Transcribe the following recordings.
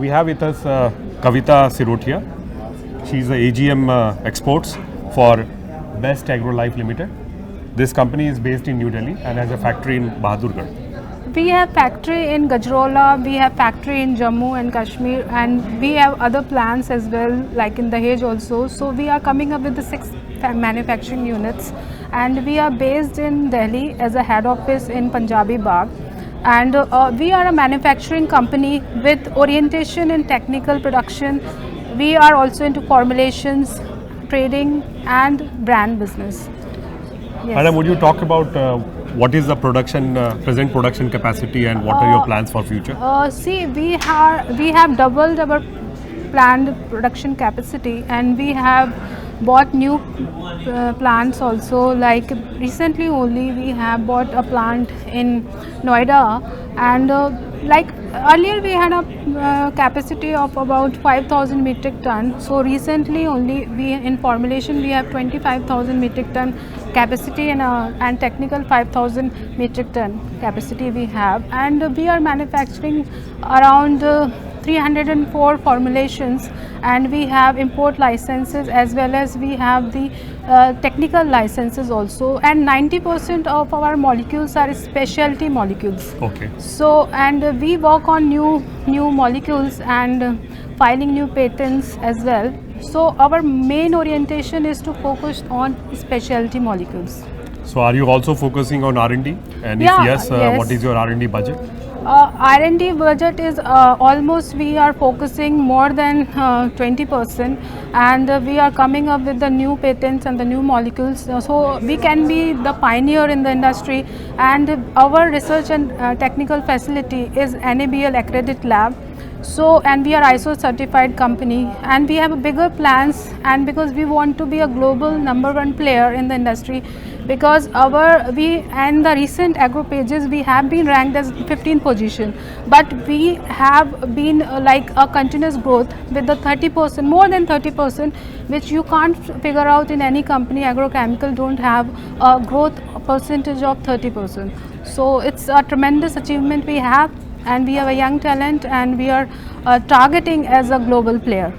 We have with us Kavita Sirotia. She is the AGM Exports for Best AgroLife Limited. This company is based in New Delhi and has a factory in Bahadurgarh. We have factory in Gajraula, we have factory in Jammu and Kashmir, and we have other plants as well, like in Dahej also. So we are coming up with the 6 manufacturing units, and we are based in Delhi as a head office in Punjabi Bagh. And we are a manufacturing company with orientation in technical production. We are also into formulations, trading, and brand business. Yes. Madam, would you talk about what is the production, present production capacity, and what are your plans for future? See, we have doubled our planned production capacity, and we have bought new plants also. Like recently only we have bought a plant in Noida, and like earlier we had a capacity of about 5,000 metric ton. So recently only we in formulation we have 25,000 metric ton capacity, and technical 5,000 metric ton capacity we have, and we are manufacturing around 304 formulations, and we have import licenses as well as we have the technical licenses also, and 90% of our molecules are specialty molecules. Okay. So, and we work on new molecules and filing new patents as well. So our main orientation is to focus on specialty molecules. So are you also focusing on R&D? And Yeah, if yes, yes. what is your R&D budget? R&D budget is almost, we are focusing more than 20%, and we are coming up with the new patents and the new molecules, so we can be the pioneer in the industry. And our research and technical facility is NABL accredited lab. So, and we are ISO certified company, and we have bigger plans, and because we want to be a global #1 player in the industry, because and the recent agro pages we have been ranked as 15th position, but we have been like a continuous growth with the 30%, more than 30%, which you can't figure out in any company. Agrochemical don't have a growth percentage of 30%. So it's a tremendous achievement we have, and we have a young talent, and we are targeting as a global player.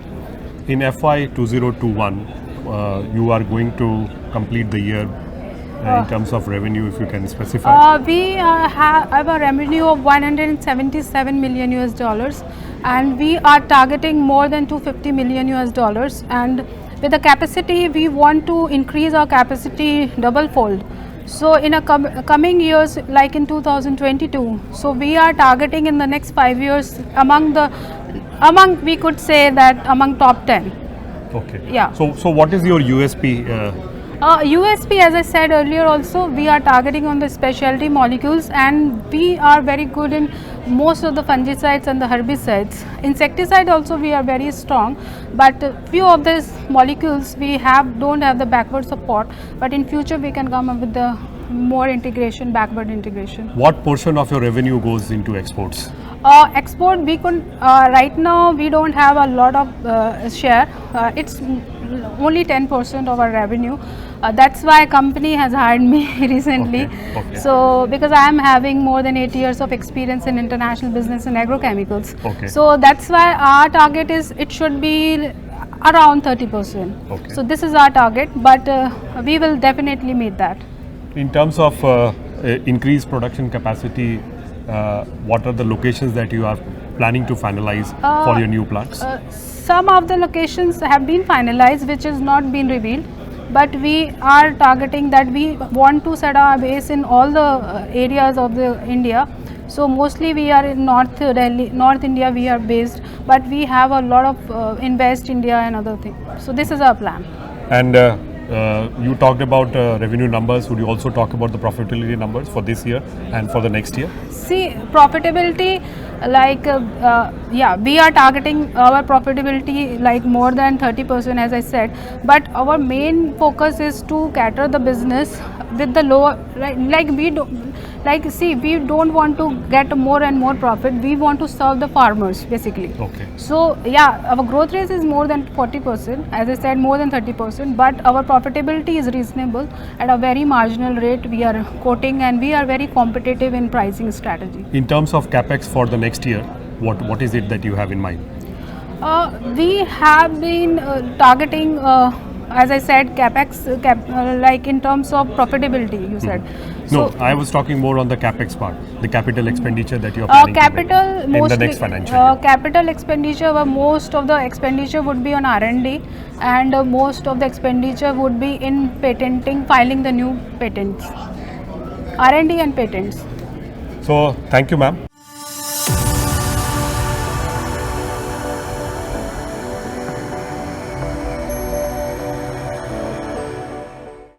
In FY 2021, you are going to complete the year in terms of revenue, if you can specify. We have a revenue of 177 million US dollars, and we are targeting more than 250 million US dollars, and with the capacity we want to increase our capacity double-fold. So in a coming years, like in 2022, so we are targeting in the next 5 years among we could say that among top 10. Okay. Yeah. So what is your USP? USP, as I said earlier also, we are targeting on the specialty molecules, and we are very good in most of the fungicides and the herbicides. Insecticide also we are very strong, but few of these molecules we don't have the backward support, but in future we can come up with the more integration, backward integration. What portion of your revenue goes into exports? Export, we could right now we don't have a lot of share. It's only 10% of our revenue. That's why company has hired me recently. Okay. So because I am having more than 8 years of experience in international business and agrochemicals. Okay. So that's why our target is it should be around 30%. Okay. So this is our target, but we will definitely meet that. In terms of increased production capacity, what are the locations that you are planning to finalize for your new plants? Some of the locations have been finalized, which has not been revealed, but we are targeting that we want to set our base in all the areas of the India. So mostly we are in North Delhi, North India we are based, but we have a lot of in West India and other things. So this is our plan. And you talked about revenue numbers. Would you also talk about the profitability numbers for this year and for the next year? See, profitability, like yeah, we are targeting our profitability like more than 30%, as I said, but our main focus is to cater the business with the lower, like we don't, like see, we don't want to get more and more profit. We want to serve the farmers basically. Okay. So yeah, our growth rate is more than 40%, as I said, more than 30%, but our profitability is reasonable at a very marginal rate. We are quoting and we are very competitive in pricing strategy. In terms of capex for the next year, What is it that you have in mind? We have been targeting, as I said, capex, like in terms of profitability. You said. No, I was talking more on the capex part, the capital expenditure that you are planning Capital to make mostly in the next financial year. capital expenditure, most of the expenditure would be on R&D, and most of the expenditure would be in patenting, filing the new patents, R&D and patents. So, thank you, ma'am.